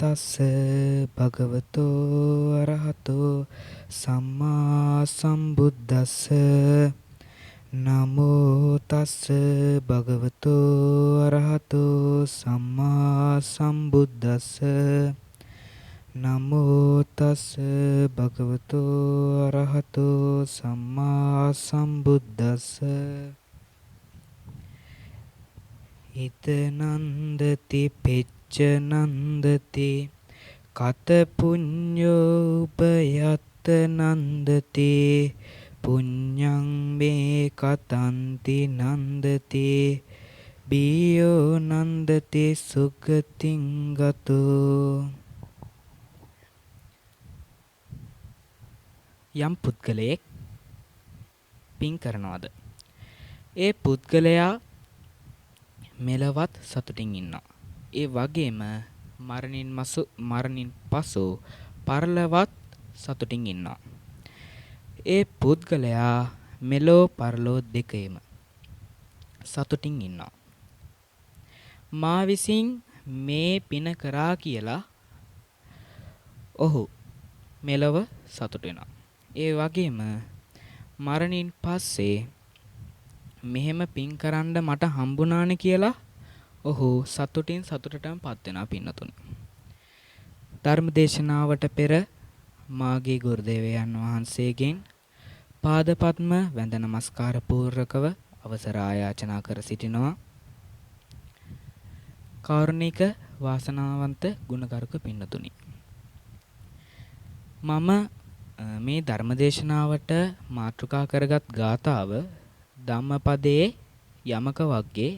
තස්ස භගවතෝ අරහතෝ සම්මා සම්බුද්දස්ස නමෝ තස්ස භගවතෝ අරහතෝ සම්මා සම්බුද්දස්ස නමෝ තස්ස භගවතෝ අරහතෝ සම්මා සම්බුද්දස්ස හිත නන්දති පෙච්ච නන්දති කත පුඤ්ඤෝ උපයත්ත නන්දති පුඤ්ඤං මේ කතන්ති නන්දති බියෝ නන්දති සුගතින් ගතෝ. යම් පුද්ගලයෙක් පින් කරනවාද ඒ පුද්ගලයා මෙලවත් සතුටින් ඉන්නවා. ඒ වගේම මරණින් පසු පරලොවත් සතුටින් ඉන්නවා. ඒ පුද්ගලයා මෙලෝ පරලෝ දෙකේම සතුටින් ඉන්නවා. මා විසින් මේ පින කරා කියලා ඔහු මෙලව සතුට වෙනවා. ඒ වගේම මරණින් පස්සේ මෙහෙම පින් කරන්න මට හම්බුණානේ කියලා ඔහු සතුටටම පත් වෙනවා පින්නතුනි. ධර්ම දේශනාවට පෙර මාගේ ගුරුදේවයන් වහන්සේගෙන් පාදපත්ම වැඳ නමස්කාර පූර්වකව අවසර ආයාචනා කර සිටිනවා. කාරුණික වාසනාවන්ත ගුණගරුක පින්නතුනි. මම මේ ධර්ම දේශනාවට මාතෘකා කරගත් ගාථාව ධම්මපදයේ යමක වග්ගේ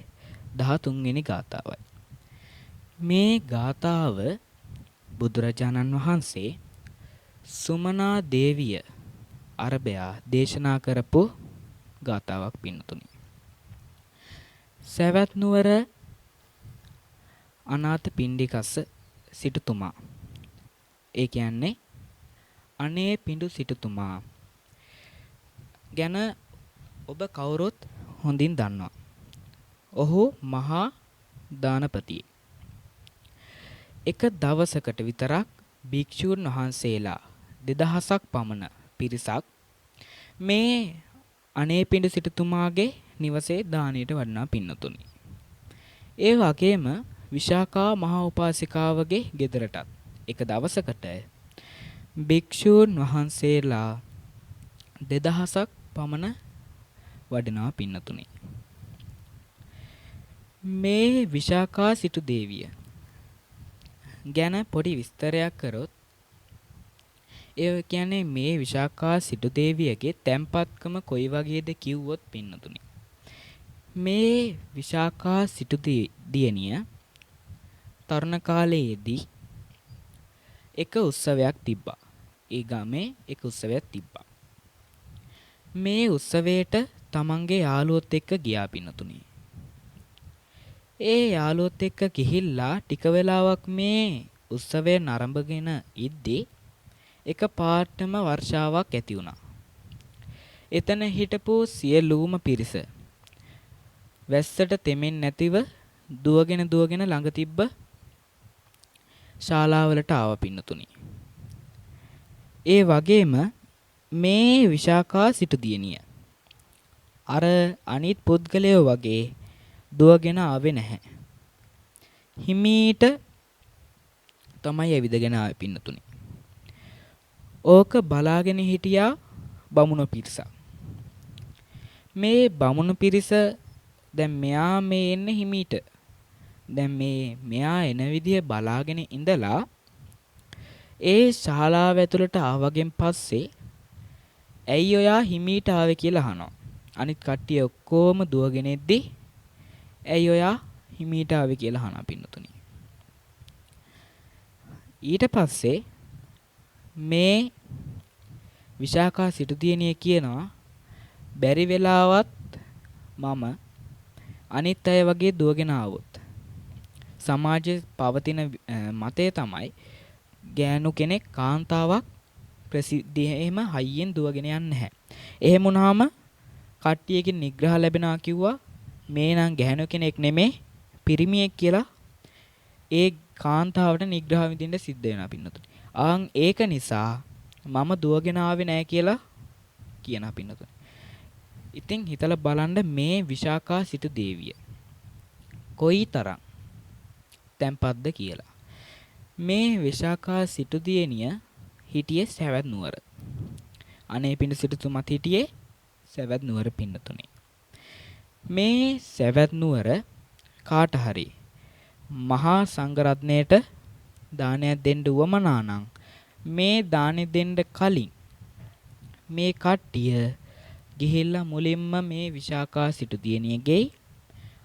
13 වෙනි ගාථාවයි. මේ ගාථාව බුදුරජාණන් වහන්සේ සුමනා දේවිය අරබයා දේශනා කරපු ගාථාවක් පින්නතුනි. සවැත් නුවර අනාථ පිණ්ඩිකස්ස සිටුතුමා, ඒ කියන්නේ අනේ පිඬු සිටුතුමා ගැන ඔබ කවුරුත් හොඳින් දන්නවා. ඔහු මහා දානපතියෙක්. එක දවසකට විතරක් භික්ෂූන් වහන්සේලා 2000ක් පමණ පිරිසක් මේ අනේපිඬු සිටුතුමාගේ නිවසේ දානයට වඩනා පින්නතුනි. ඒ වගේම විශාකා මහා උපාසිකාවගේ ගෙදරටත් එක දවසකට භික්ෂූන් වහන්සේලා 2000ක් පමණ වඩනවා පින්නතුනි. මේ විශාකා සිටු දේවිය ගැන පොඩි විස්තරයක් කරොත්, ඒ කියන්නේ මේ විශාකා සිටු දේවියගේ තැන්පත්කම කොයි වගේද කිව්වොත් පින්නතුනි, මේ විශාකා සිටු දියණිය තරුණ කාලයේදී එක උත්සවයක් තිබ්බා. ඒ ගමේ එක උත්සවයක් තිබ්බා. මේ උත්සවයට තමන්ගේ යාළුවොත් එක්ක ගියා පින්නතුනි. ඒ යාළුවොත් එක්ක ගිහිල්ලා ටික වෙලාවක් මේ උත්සවය නරඹගෙන ඉද්දී එක පාටම වර්ෂාවක් ඇති වුණා. එතන හිටපු සියලුම පිරිස වැස්සට තෙමෙන්නේ නැතිව දුවගෙන ළඟ තිබ්බ ශාලාවලට ආව පින්නතුනි. ඒ වගේම මේ විශාකා සිටු දියණිය අර අනිත් පුද්ගලයෝ වගේ දුවගෙන ආවේ නැහැ. හිමීට තමයි ඇවිදගෙන ආවේ පින්නතුනි. ඕක බලාගෙන හිටියා බමුණු පිරිස. මේ බමුණු පිරිස දැන් මෙයා මේ එන්නේ හිමීට. දැන් මෙයා එන විදිය බලාගෙන ඉඳලා ඒ ශාලාව ඇතුළට ආවගෙන් පස්සේ ඇයි ඔයා හිමීට ආවේ කියලා අහනවා. අනිත් කට්ටිය ඔක්කොම දුවගෙන එද්දි ඇයි ඔයා හිමීට ආවේ කියලා අහනවා පින්නතුනි. ඊට පස්සේ මේ විශාකා සිටු දියණිය කියනවා, බැරි වෙලාවත් මම අනිත් අය වගේ දුවගෙන ආවොත් සමාජයේ පවතින මතය තමයි ගෑනු කෙනෙක් කාන්තාවක් ප්‍රසිද්ධියෙම හයියෙන් දුවගෙන යන්නේ නැහැ. එහෙම වුණාම කට්ටියකින් නිග්‍රහ ලැබෙනවා කිව්වා මේ නම් ගැහණු කෙනෙක් නෙමේ පිරිමියෙක් කියලා. ඒ කාන්තාවට නිග්‍රහ විඳින්න සිද්ධ වෙනවා පින්නතුනි. ආන් ඒක නිසා මම දුවගෙන ආවේ නැහැ කියලා කියනවා පින්නතුනි. ඉතින් හිතලා බලන්න මේ විශාකා සිටු දේවිය කොයිතරම් තැම්පත්ද කියලා. මේ විශාකා සිටු දියණිය හිටියේ සවැත් නුවර. අනේ පිඬු සිටුතුමත් හිටියේ සවැත් නුවර පින්නතුනි. මේ සවැත් නුවර කාට හරි මහා සංඝරත්නයට දානයක් දෙන්න උවමනා නම් මේ දානෙ දෙන්න කලින් මේ කට්ටිය ගිහිල්ලා මුලින්ම මේ විශාකා සිටු දියණියගේ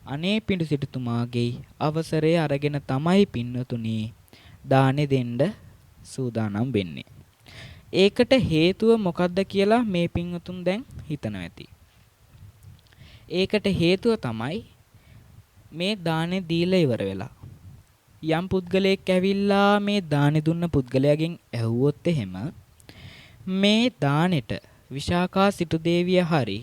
අනේ පිඬු සිටුතුමාගේ අවසරය අරගෙන තමයි පින්නතුනි දානෙ දෙන්න සූදානම් වෙන්නේ. ඒකට හේතුව මොකක්ද කියලා මේ පින්වතුන් දැන් හිතනවා ඇති. ඒකට හේතුව තමයි මේ දානේ දීලා ඉවර වෙලා යම් පුද්ගලයෙක් ඇවිල්ලා මේ දානේ දුන්න පුද්ගලයාගෙන් ඇහුවොත් එහෙම මේ දානෙට විශාකා සිටු දේවිය හරි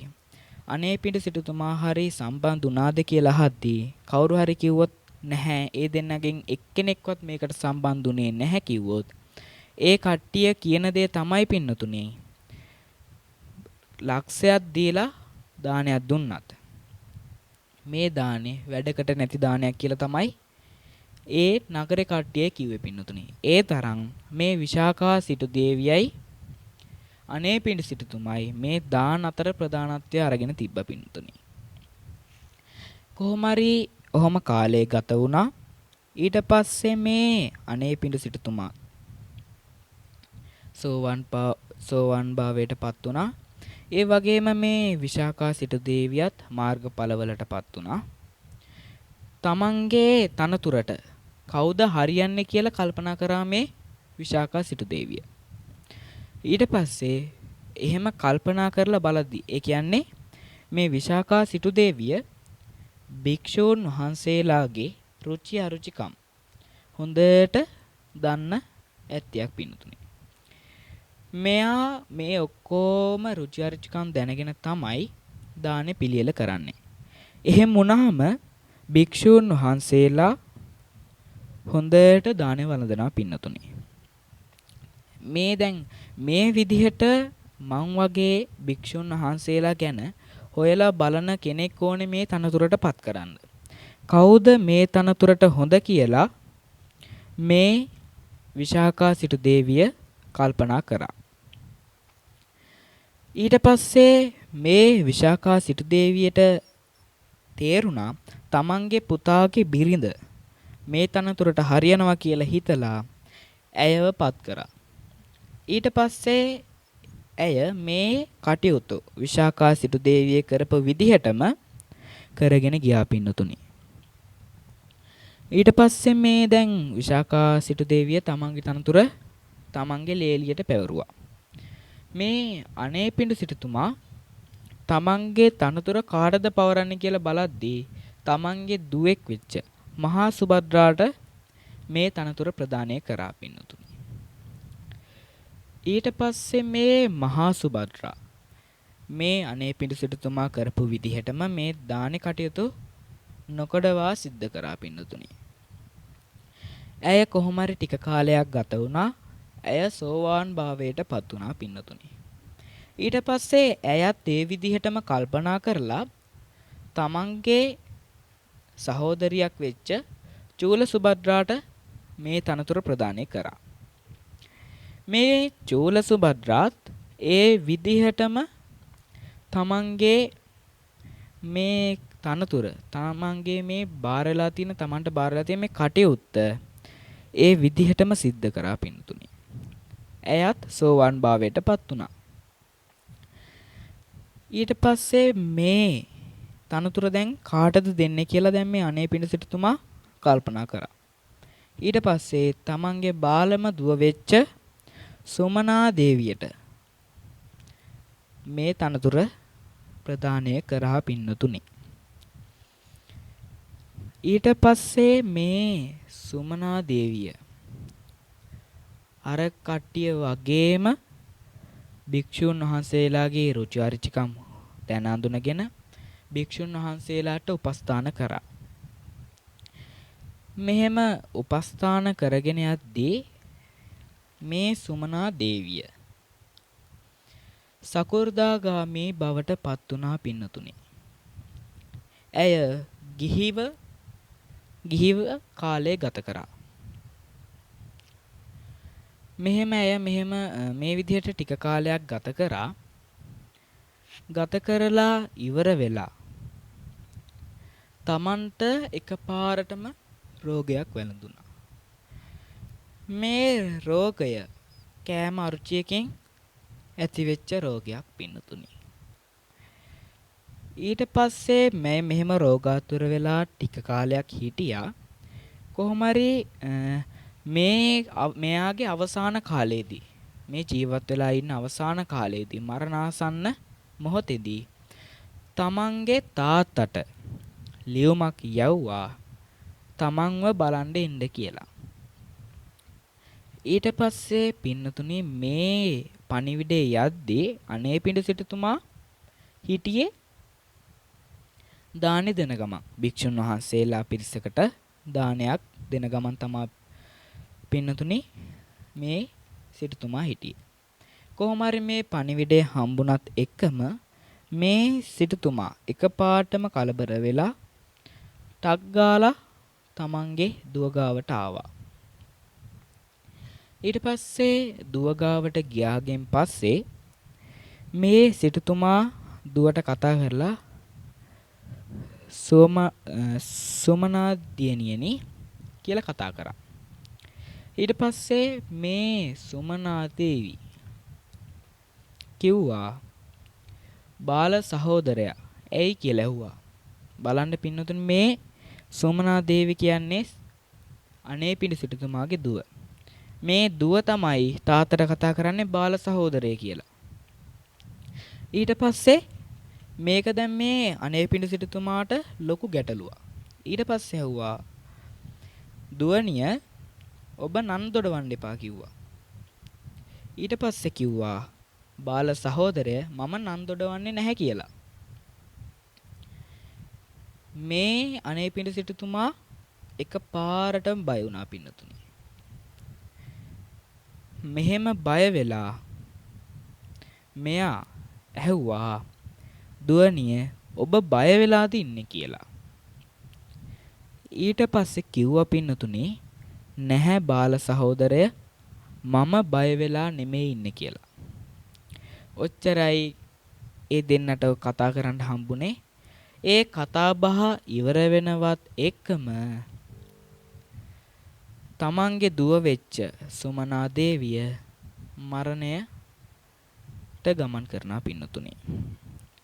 අනේ පිඬු සිටුතුමා හරි සම්බන්ධ වුණාද කියලා අහද්දී කවුරු හරි කිව්වොත් නැහැ ඒ දෙන්නගෙන් එක්කෙනෙක්වත් මේකට සම්බන්ධ වුණේ නැහැ කිව්වොත් ඒ කට්ටිය කියන දේ තමයි පින්නතුනි ලක්ෂයක් දීලා දානයක් දුන්නත් මේ දානේ වැඩකට නැති දානයක් කියලා තමයි ඒ නගරේ කට්ටිය කිව්වේ පින්නතුනි. ඒ තරම් මේ විශාකා සිටු දේවියයි අනේ පිඬු සිටුතුමයි මේ දාන අතර ප්‍රධානත්වය අරගෙන තිබ්බ පින්නතුනි. කොහොම හරි ඔහොම කාලය ගත වුණා. ඊට පස්සේ මේ අනේ පිඬු සිටුතුමා සෝවන් භාවයට පත් වුණා. ඒ වගේම මේ විශාකා සිටු දේවියත් මාර්ගඵලවලට පත් වුණා. තමන්ගේ තනතුරට කවුද හරියන්නේ කියලා කල්පනා කරා මේ විශාකා සිටු දේවිය. ඊට පස්සේ එහෙම කල්පනා කරලා බලද්දි ඒ කියන්නේ මේ විශාකා සිටු දේවිය භික්ෂූන් වහන්සේලාගේ රුචි අරුචිකම් හොඳට දන්න ඇත්තියක් පින්නතුනි. මෙයා මේ ඔක්කොම රුචි අරුචිකම් දැනගෙන තමයි දානේ පිළියෙල කරන්නේ. එහෙම වුණාම භික්ෂූන් වහන්සේලා හොඳට දානේ වළඳනවා පින්නතුනි. මේ දැන් මේ විදිහට මං වගේ භික්ෂුන් වහන්සේලා ගැන හොයලා බලන කෙනෙක් ඕනේ මේ තනතුරට පත් කරන්න. කවුද මේ තනතුරට හොඳ කියලා මේ විශාකා සිටු දේවිය කල්පනා කරා. ඊට පස්සේ මේ විශාකා සිටු දේවියට තේරුණා තමන්ගේ පුතාගේ බිරිඳ මේ තනතුරට හරියනවා කියලා හිතලා ඇයව පත් කරා. ඊට පස්සේ ඇය මේ කටයුතු විශාකා සිටු දේවිය කරපු විදිහටම කරගෙන ගියා පින්නතුනි. ඊට පස්සේ මේ දැන් විශාකා සිටු දේවිය තමන්ගේ තනතුර තමන්ගේ ලේලියට පැවරුවා. මේ අනේ පිඬු සිටුතුමා තමන්ගේ තනතුර කාටද පවරන්නේ කියලා බලද්දී තමන්ගේ දුවෙක් වෙච්ච මහා සුභද්‍රාට මේ තනතුර ප්‍රදානය කරා පින්නතුනි. ඊට පස්සේ මේ මහා සුභද්‍රා මේ අනේ පිඬු සිටුතුමා කරපු විදිහටම මේ දානේ කටයුතු නොකඩවා සිද්ධ කරා පින්නතුනි. ඇය කොහොම හරි ටික කාලයක් ගත වුණා. ඇය සෝවාන් භාවයට පත් වුණා පින්නතුනි. ඊට පස්සේ ඇයත් ඒ විදිහටම කල්පනා කරලා තමන්ගේ සහෝදරියක් වෙච්ච චූල සුභද්‍රාට මේ තනතුර ප්‍රදානය කරා. මේ චූල සුභද්‍රාත් ඒ විදිහටම තමන්ගේ මේ තනතුර තමන්ගේ මේ බාරලා තියෙන තමන්ට බාරලා තියෙන මේ කටයුත්ත ඒ විදිහටම සිද්ධ කරා පින්තුනි. ඇයත් සෝවාන් භාවයට පත් වුණා. ඊට පස්සේ මේ තනතුර දැන් කාටද දෙන්නේ කියලා දැන් මේ අනේ පිඬු සිටුතුමා කල්පනා කරා. ඊට පස්සේ තමන්ගේ බාලම දුව වෙච්ච සුමනා දේවියට මේ තනතුර ප්‍රදානය කරා පින්නතුනි. ඊට පස්සේ මේ සුමනා දේවිය අර කට්ටිය වගේම භික්ෂුන් වහන්සේලාගේ රුචි අරුචිකම් දැන අඳුනගෙන භික්ෂුන් වහන්සේලාට උපස්ථාන කරා. මෙහෙම උපස්ථාන කරගෙන යද්දී මේ සුමනා දේවිය සකු르දාගාමී බවට පත් වුණා පින්නතුනි. ඇය ගිහිව කාලය ගත කරා. මෙහෙම මේ විදිහට ටික කාලයක් ගත කරා. ගත කරලා ඉවර වෙලා Tamanට එකපාරටම රෝගයක් වැළඳුණා. මේ රෝගය කෑම අරුචියකින් ඇතිවෙච්ච රෝගයක් පින්නතුනි. ඊට පස්සේ මෙහෙම රෝගාතුර වෙලා ටික කාලයක් හිටියා. කොහොම හරි මෙයාගේ අවසාන කාලයේදී මේ ජීවත් වෙලා ඉන්න අවසාන කාලයේදී මරණාසන්න මොහොතේදී තමන්ගේ තාත්තට ලියුමක් යවුවා තමන්ව බලන්න ඉන්න කියලා. ඊට පස්සේ පින්නතුනි මේ පණිවිඩේ යද්දී අනේපිඬු සිටුතුමා හිටියේ දානි දෙන ගමන් භික්ෂුන් වහන්සේලා පිරිසකට දානයක් දෙන ගමන් තමා පින්නතුනි මේ සිටුතුමා හිටියේ. කොහොම හරි මේ පණිවිඩය හම්බුණත් එක්කම මේ සිටුතුමා එකපාරටම කලබල වෙලා ටක් ගාලා තමන්ගේ දුව ගාවට ආවා. ඊට පස්සේ දුව ගාවට ගියාගෙන් පස්සේ මේ සිටුතුමා දුවට කතා කරලා සුමනා දියණියනි කියලා කතා කරා. ඊට පස්සේ මේ සුමනා දේවි කිව්වා බාල සහෝදරයා ඇයි කියලා ඇහුවා. බලන්න පින්නතුනි මේ සුමනා දේවි කියන්නේ අනේපිඬු සිටුතුමාගේ දුව. මේ දුව තමයි තාත්තට කතා කරන්නේ බාල සහෝදරය කියලා. ඊට පස්සේ මේක දැන් මේ අනේපිඬු සිටුතුමාට ලොකු ගැටලුවක්. ඊට පස්සේ ඇහුවා දුවණිය ඔබ නන් දොඩවන්න එපා කිව්වා. ඊට පස්සේ කිව්වා බාල සහෝදරය මම නන් දොඩවන්නේ නැහැ කියලා. මේ අනේපිඬු සිටුතුමා එකපාරටම බය වුණා පින්නතුනි. මෙහෙම බය වෙලා මෙයා ඇහුවා දුවණිය ඔබ බය වෙලාද ඉන්නේ කියලා. ඊට පස්සේ කිව්වා පින්නතුනි නැහැ බාල සහෝදරය මම බය වෙලා නෙමෙයි ඉන්නේ කියලා. ඔච්චරයි ඒ දෙන්නට කතා කරන්න හම්බුනේ. ඒ කතා බහ ඉවර වෙනවත් එක්කම තමන්ගේ දුව වෙච්ච සුමනා දේවිය මරණයට ගමන් කරනා පින්නතුනි.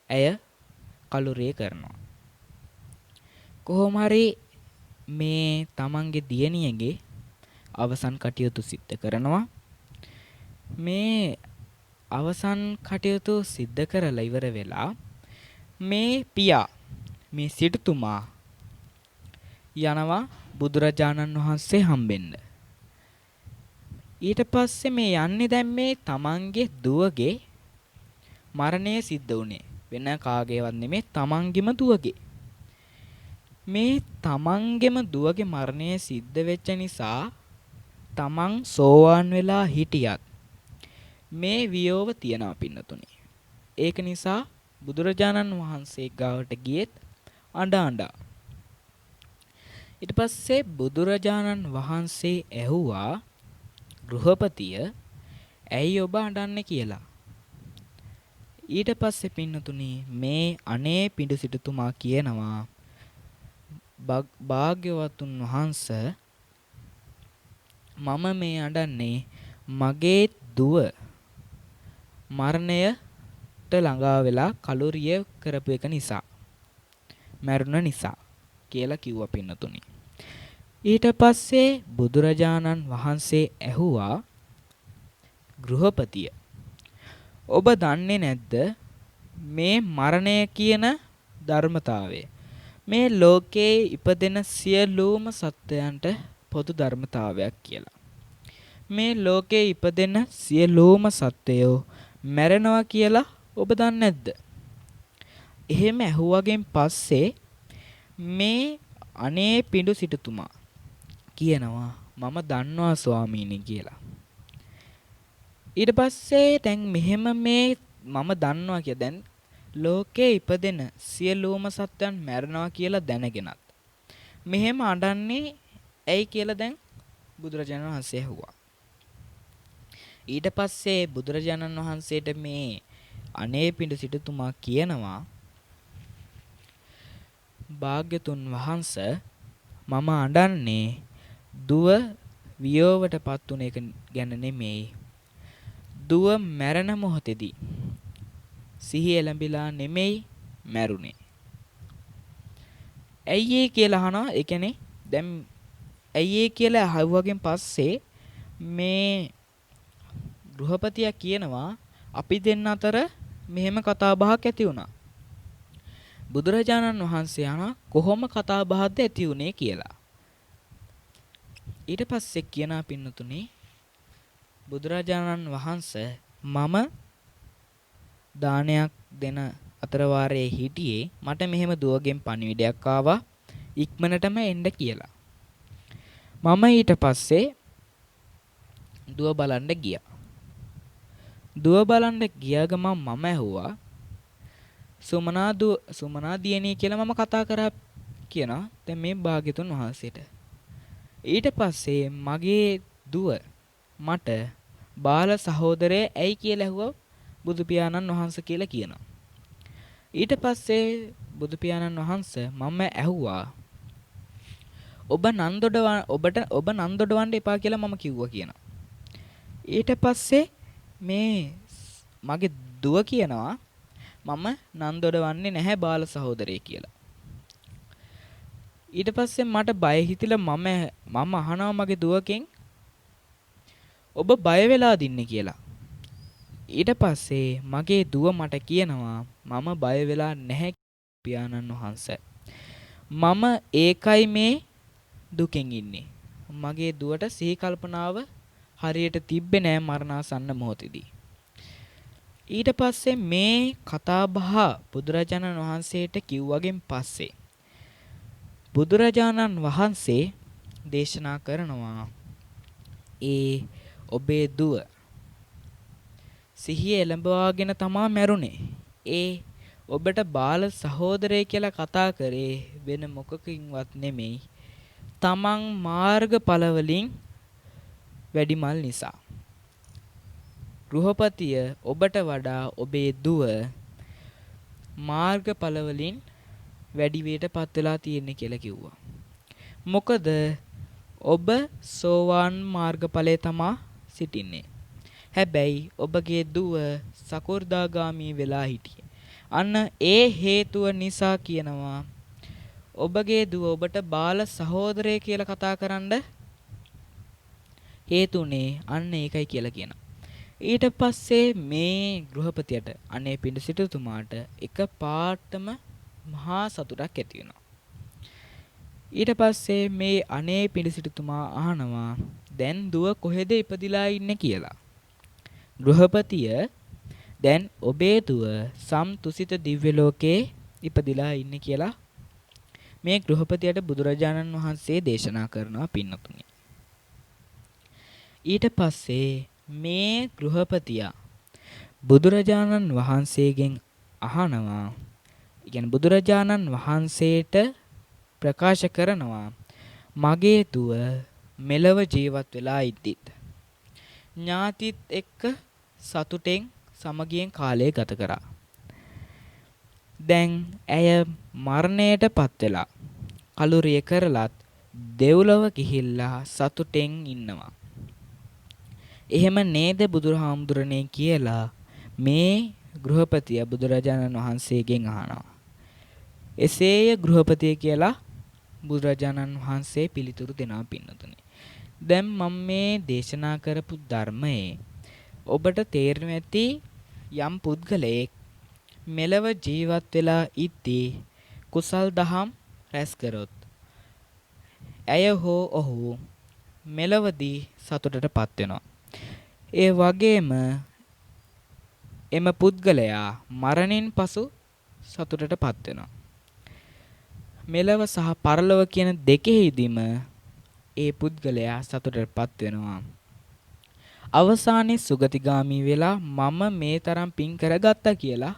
ඇය කලුරිය කරනවා. කොහොම හරි මේ තමන්ගේ දියණියගේ අවසන් කටයුතු සිද්ධ කරනවා. මේ අවසන් කටයුතු සිද්ධ කරලා ඉවර වෙලා මේ පියා මේ සිටුතුමා යනවා බුදුරජාණන් වහන්සේ හම්බෙන්න. ඊට පස්සේ මේ යන්නේ දැන් මේ තමන්ගේ දුවගේ මරණය සිද්ධ වුණේ වෙන කාගේවත් නෙමෙයි තමන්ගේම දුවගේ. මේ තමන්ගේම දුවගේ මරණය සිද්ධ වෙච්ච නිසා තමන් සෝවාන් වෙලා හිටියත් මේ වියෝව තියනවා පින්නතුනි. ඒක නිසා බුදුරජාණන් වහන්සේ ගාවට ගියෙත් අඬ අඬා. ඊට පස්සේ බුදුරජාණන් වහන්සේ ඇහුවා ගෘහපතිය ඇයි ඔබ අඬන්නේ කියලා. ඊට පස්සේ පින්නතුනි මේ අනේපිඬු සිටුතුමා කියනවා භාග්‍යවතුන් වහන්සේ මම මේ අඬන්නේ මගේ දුව මරණයට ළඟා වෙලා කලුරිය කරපු එක නිසා මරුණ නිසා කියලා කිව්වා පින්නතුනි. ඊට පස්සේ බුදුරජාණන් වහන්සේ ඇහුවා ගෘහපතිය ඔබ දන්නේ නැද්ද මේ මරණය කියන ධර්මතාවය මේ ලෝකයේ ඉපදෙන සියලුම සත්වයන්ට පොදු ධර්මතාවයක් කියලා. මේ ලෝකයේ ඉපදෙන සියලුම සත්වයෝ මැරෙනවා කියලා ඔබ දන්නේ නැද්ද? එහෙම ඇහුවගෙන් පස්සේ මේ අනේපිඬු සිටුතුමා කියනවා මම දන්නවා ස්වාමීනි කියලා. ඊට පස්සේ දැන් මෙහෙම මේ මම දන්නවා කිය දැන් ලෝකේ ඉපදෙන සියලුම සත්වයන් මැරෙනවා කියලා දැනගෙනත් මෙහෙම අඬන්නේ ඇයි කියලා දැන් බුදුරජාණන් වහන්සේ ඇහුවා. ඊට පස්සේ බුදුරජාණන් වහන්සේට මේ අනේපිඬු සිටුතුමා කියනවා භාග්‍යතුන් වහන්සේ මම අඬන්නේ දුව වියෝවටපත් උන එක ගැන නෙමෙයි. දුව මැරෙන මොහොතේදී සිහිය එළඹිලා නෙමෙයි මැරුණේ. ඇයි ඒ කියලා අහනවා. ඒ කියන්නේ දැන් ඇයි ඒ කියලා අහුවගෙන් පස්සේ මේ ගෘහපතියා කියනවා අපි දෙන්න අතර මෙහෙම කතා බහක් ඇති වුණා. බුදුරජාණන් වහන්සේ අහනවා කොහොම කතා බහක්ද ඇති වුණේ කියලා. ඊට පස්සේ කියනා පින්නතුනේ බුදුරජාණන් වහන්සේ මම දානයක් දෙන අතර වාරයේ හිටියේ මට මෙහෙම දුවගෙන් පණිවිඩයක් ආවා ඉක්මනටම එන්න කියලා. මම ඊට පස්සේ දුව බලන්න ගියා. දුව බලන්න ගියා ගමන් මම ඇහුවා සුමනා දියණිය කියලා මම කතා කරා කියනවා දැන් මේ භාග්‍යතුන් වහන්සේට. ඊට පස්සේ මගේ දුව මට බාල සහෝදරය ඇයි කියලා ඇහුවා බුදු පියාණන් වහන්සේ කියලා කියනවා. ඊට පස්සේ බුදු පියාණන් වහන්සේ මම ඇහුවා ඔබ නන් දොඩවන්න එපා කියලා මම කිව්වා කියනවා. ඊට පස්සේ මේ මගේ දුව කියනවා මම නන් දොඩවන්නේ නැහැ බාල සහෝදරය කියලා. ඊට පස්සේ මට බය හිතිලා මම අහනවා මගේ දුවගෙන් ඔබ බය වෙලා දින්නේ කියලා. ඊට පස්සේ මගේ දුව මට කියනවා මම බය වෙලා නැහැ පියාණන් වහන්සේ. මම ඒකයි මේ දුකෙන් ඉන්නේ. මගේ දුවට සිහි කල්පනාව හරියට තිබ්බේ නෑ මරණාසන්න මොහොතේදී. ඊට පස්සේ මේ කතා බහ බුදුරජාණන් වහන්සේට කිව්වගෙන් පස්සේ බුදුරජාණන් වහන්සේ දේශනා කරනවා ඒ ඔබේ දුව සිහිය එළඹවාගෙන තමා මැරුණේ. ඒ ඔබට බාල සහෝදරය කියලා කතා කරේ වෙන මොකකින්වත් නෙමෙයි. තමන් මාර්ගඵල වලින් වැඩිමල් නිසා. ගෘහපතිය ඔබට වඩා ඔබේ දුව මාර්ගඵල වලින් වැඩි වේටපත් වෙලා තියෙන්නේ කියලා කිව්වා. මොකද ඔබ සෝවාන් මාර්ගඵලයේ තමා සිටින්නේ. හැබැයි ඔබගේ දුව සකෝර්දාගාමී වෙලා හිටියේ. අන්න ඒ හේතුව නිසා කියනවා ඔබගේ දුව ඔබට බාල සහෝදරය කියලා කතා කරන්න හේතුනේ අන්න ඒකයි කියලා කියනවා. ඊට පස්සේ මේ ගෘහපතියට අනේ පිඬු සිටුතුමාට එක පාටම මහා සතුටක් ඇති වෙනවා. ඊට පස්සේ මේ අනේ පිඬු සිටුතුමා අහනවා දැන් දුව කොහෙද ඉපදිලා ඉන්නේ කියලා. ගෘහපතිය දැන් ඔබේ දුව සම්තුසිත දිව්‍ය ලෝකේ ඉපදිලා ඉන්නේ කියලා මේ ගෘහපතියට බුදුරජාණන් වහන්සේ දේශනා කරනවා පින්නතුනි. ඊට පස්සේ මේ ගෘහපතියා බුදුරජාණන් වහන්සේගෙන් අහනවා කියන්නේ බුදුරජාණන් වහන්සේට ප්‍රකාශ කරනවා මගේ දුව මෙලව ජීවත් වෙලා ඉද්දිත් ඥාතිත් එක්ක සතුටෙන් සමගියෙන් කාලය ගත කරා. දැන් ඇය මරණයටපත් වෙලා කලුරිය කරලත් දෙව්ලොව ගිහිල්ලා සතුටෙන් ඉන්නවා. එහෙම නේද බුදුහාමුදුරනේ කියලා මේ ගෘහපතිය බුදුරජාණන් වහන්සේගෙන් අහනවා. එසේය ගෘහපතිය කියලා බුදුරජාණන් වහන්සේ පිළිතුරු දෙනවා පින්නතුනි. දැන් මම මේ දේශනා කරපු ධර්මයේ ඔබට තේරෙන්නේ ඇති යම් පුද්ගලයෙක් මෙලව ජීවත් වෙලා ඉද්දී කුසල් දහම් රැස් කරොත් ඇය හෝ ඔහු මෙලවදී සතුටටපත් වෙනවා. ඒ වගේම එම පුද්ගලයා මරණින් පසු සතුටටපත් වෙනවා. මෙලව සහ පරලොව කියන දෙකෙහිදීම ඒ පුද්ගලයා සතුටටපත් වෙනවා. අවසානයේ සුගතිගාමි වෙලා මම මේ තරම් පින් කරගත්තා කියලා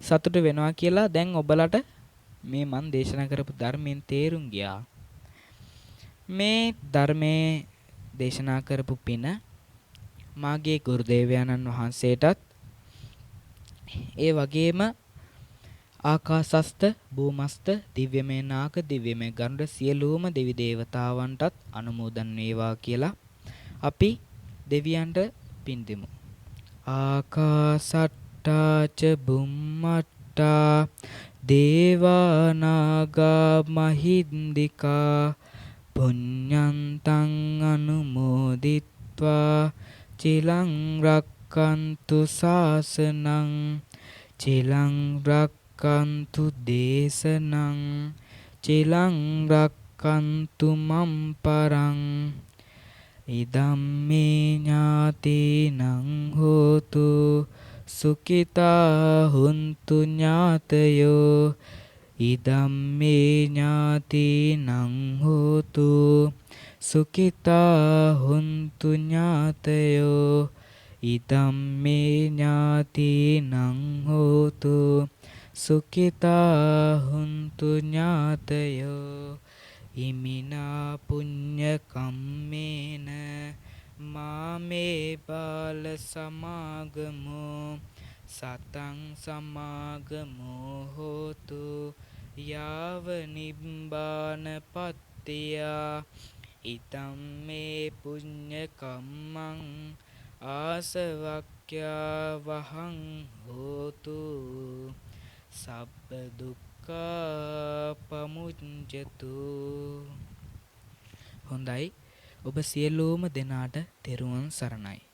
සතුට වෙනවා කියලා දැන් ඔබලට මේ මන් දේශනා කරපු ධර්මයෙන් තේරුම් ගියා. මේ ධර්මයේ දේශනා කරපු පින මාගේ ගුරු දේවයන්න් වහන්සේටත් ඒ වගේම ආකාසස්ත භූමස්ත දිව්‍යමය නාග දිව්‍යමය ගරුඩ සියලුම දෙවි දේවතාවන්ටත් අනුමෝදන් වේවා කියලා අපි දෙවියන්ට පින් දෙමු. ආකාසට්ටා ච බුම්මට්ටා දේවා නාග මහින්దికා පුඤ්ඤන්තං අනුමෝදිත්වා චිලං රක්칸තු සාසනං චිලං රක්칸තු දේශනං චිලං රක්칸තු මම් පරං ඉදම්මේ ඥාතිනං හෝතු සුඛිතා හුන්තු ඥාතයෝ ඉදම්මේ ඥාතිනං හෝතු සුඛිතා හුන්තු ඥාතයෝ ඉදම්මේ ඥාතිනං හෝතු සුඛිතා හුන්තු ඥාතයෝ ඉමිනා පුඤ්ඤ කම්මේන මාමේ බාල සමාගමෝ සතං සමාගමෝ හෝතු යාව නිබ්බාන පත්තියා ඉදම් මේ පුඤ්ඤ කම්මං ආසවක්ඛ්‍යා වහං හෝතු සබ්බ දුක්ඛා පමුඤ්ජතු. හොඳයි ඔබ සියලුම දෙනාට තෙරුවන් සරණයි.